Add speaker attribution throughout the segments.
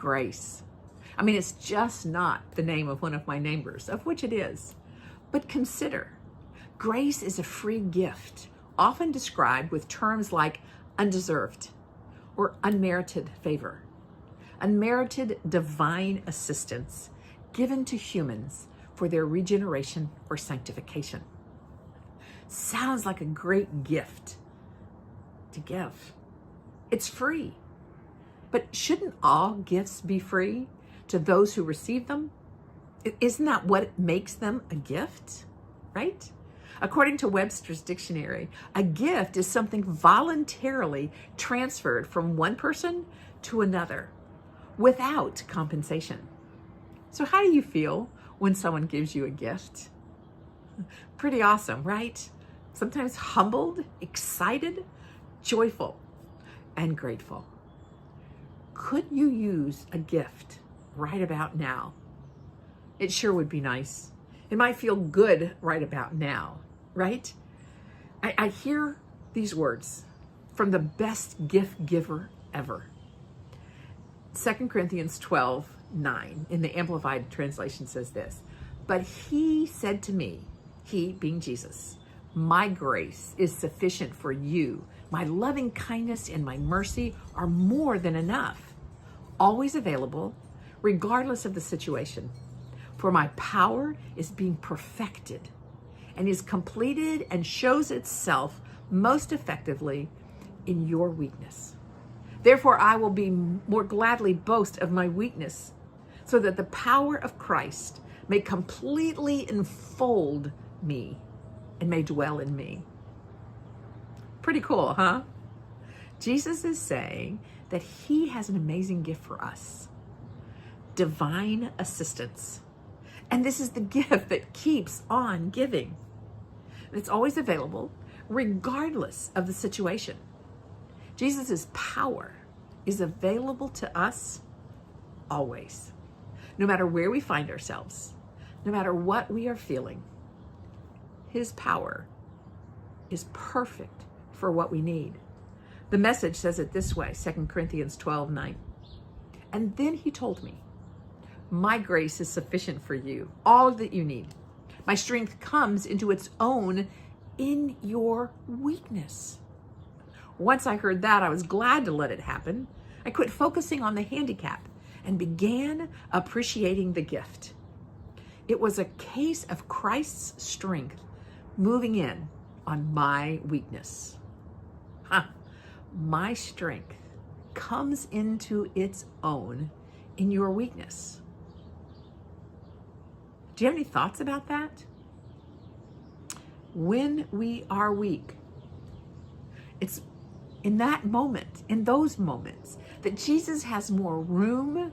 Speaker 1: grace. I mean, it's just not the name of one of my neighbors, of which it is. But consider, grace is a free gift, often described with terms like undeserved or unmerited favor, unmerited divine assistance given to humans for their regeneration or sanctification. Sounds like a great gift to give. It's free. But shouldn't all gifts be free to those who receive them? Isn't that what makes them a gift, right? According to Webster's dictionary, a gift is something voluntarily transferred from one person to another without compensation. So how do you feel when someone gives you a gift? Pretty awesome, right? Sometimes humbled, excited, joyful, and grateful. Could you use a gift right about now? It sure would be nice. It might feel good right about now, right? I hear these words from the best gift giver ever. 2 Corinthians 12:9 in the Amplified Translation says this, "But he said to me," he being Jesus, "My grace is sufficient for you. My loving kindness and my mercy are more than enough, always available, regardless of the situation. For my power is being perfected and is completed and shows itself most effectively in your weakness. Therefore, I will be more gladly boast of my weakness, so that the power of Christ may completely enfold me and may dwell in me." Pretty cool, huh? Jesus is saying that he has an amazing gift for us, divine assistance. And this is the gift that keeps on giving. It's always available, regardless of the situation. Jesus' power is available to us always, no matter where we find ourselves, no matter what we are feeling. His power is perfect for what we need. The Message says it this way, 2 Corinthians 12:9. "And then he told me, my grace is sufficient for you, all that you need. My strength comes into its own in your weakness." Once I heard that, I was glad to let it happen. I quit focusing on the handicap and began appreciating the gift. It was a case of Christ's strength moving in on my weakness. My strength comes into its own in your weakness. Do you have any thoughts about that? When we are weak, it's in that moment, in those moments, that Jesus has more room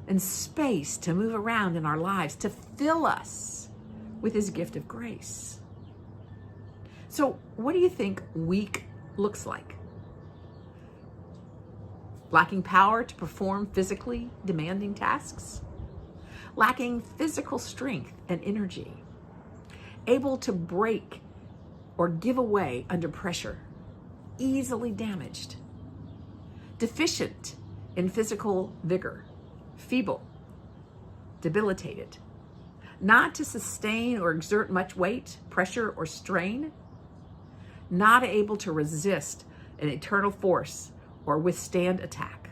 Speaker 1: and space to move around in our lives, to fill us with his gift of grace. So what do you think weak looks like? Lacking power to perform physically demanding tasks? Lacking physical strength and energy? Able to break or give away under pressure? Easily damaged? Deficient in physical vigor? Feeble? Debilitated? Not to sustain or exert much weight, pressure, or strain? Not able to resist an eternal force or withstand attack?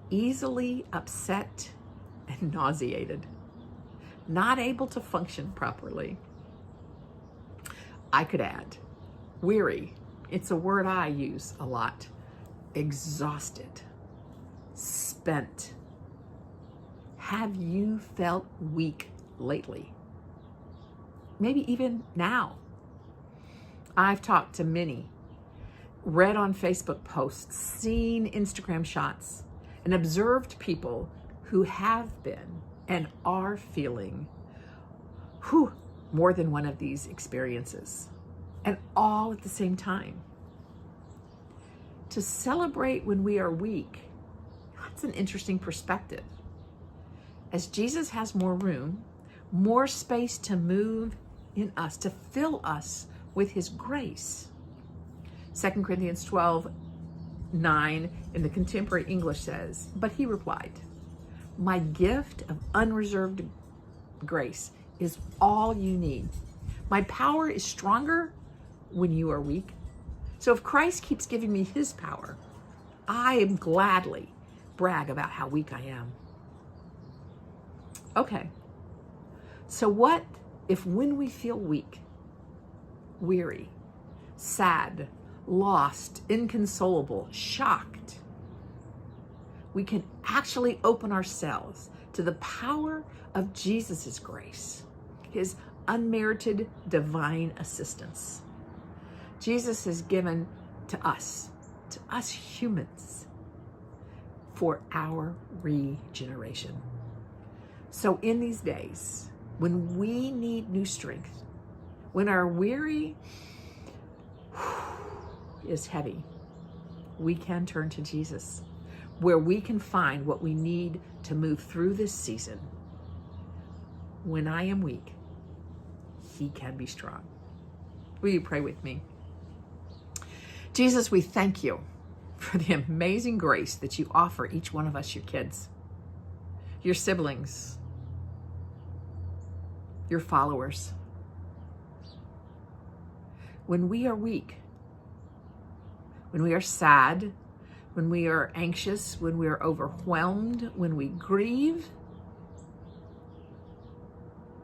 Speaker 1: Easily upset and nauseated? Not able to function properly? I could add, weary. It's a word I use a lot. Exhausted. Spent. Have you felt weak lately? Maybe even now. I've talked to many, read on Facebook posts, seen Instagram shots, and observed people who have been and are feeling more than one of these experiences, and all at the same time. To celebrate when we are weak, that's an interesting perspective. As Jesus has more room, more space to move in us, to fill us with his grace. 2 Corinthians 12:9 9 in the Contemporary English says, "But he replied, 'My gift of unreserved grace is all you need. My power is stronger when you are weak. So if Christ keeps giving me his power, I am gladly brag about how weak I am.'" Okay, so what if when we feel weak, weary, sad, lost, inconsolable, shocked, we can actually open ourselves to the power of Jesus' grace, his unmerited divine assistance. Jesus has given to us humans, for our regeneration. So in these days, when we need new strength, when our weary is heavy, we can turn to Jesus, where we can find what we need to move through this season. When I am weak, he can be strong. Will you pray with me? Jesus, we thank you for the amazing grace that you offer each one of us, your kids, your siblings, your followers. When we are weak, when we are sad, when we are anxious, when we are overwhelmed, when we grieve,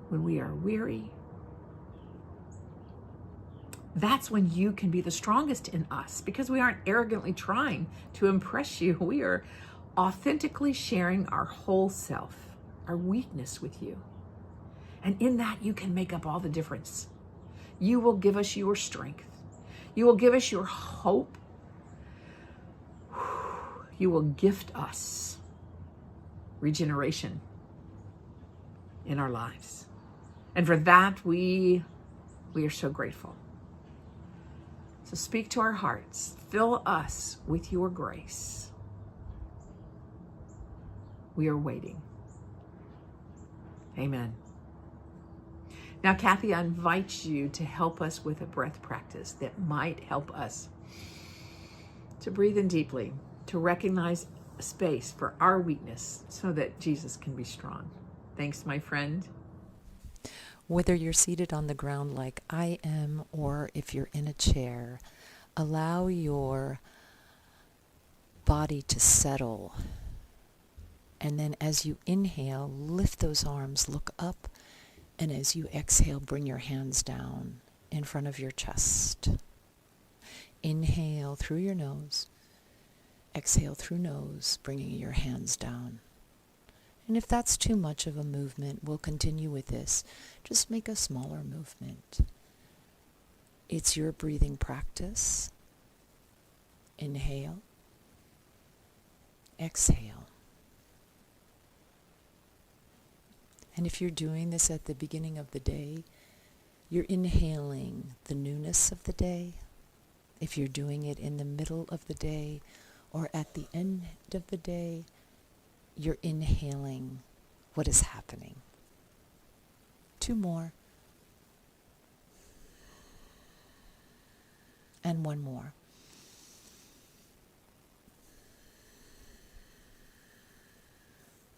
Speaker 1: when we are weary, that's when you can be the strongest in us, because we aren't arrogantly trying to impress you. We are authentically sharing our whole self, our weakness with you. And in that, you can make up all the difference. You will give us your strength. You will give us your hope. You will gift us regeneration in our lives. And for that, we are so grateful. So speak to our hearts. Fill us with your grace. We are waiting. Amen. Now, Kathy, I invite you to help us with a breath practice that might help us to breathe in deeply, to recognize a space for our weakness so that Jesus can be strong. Thanks, my friend.
Speaker 2: Whether you're seated on the ground like I am, or if you're in a chair, allow your body to settle. And then as you inhale, lift those arms, look up. And as you exhale, bring your hands down in front of your chest. Inhale through your nose. Exhale through nose, bringing your hands down. And if that's too much of a movement, we'll continue with this. Just make a smaller movement. It's your breathing practice. Inhale. Exhale. And if you're doing this at the beginning of the day, you're inhaling the newness of the day. If you're doing it in the middle of the day or at the end of the day, you're inhaling what is happening. 2 more. And 1 more.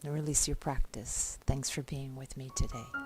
Speaker 2: Release your practice. Thanks for being with me today.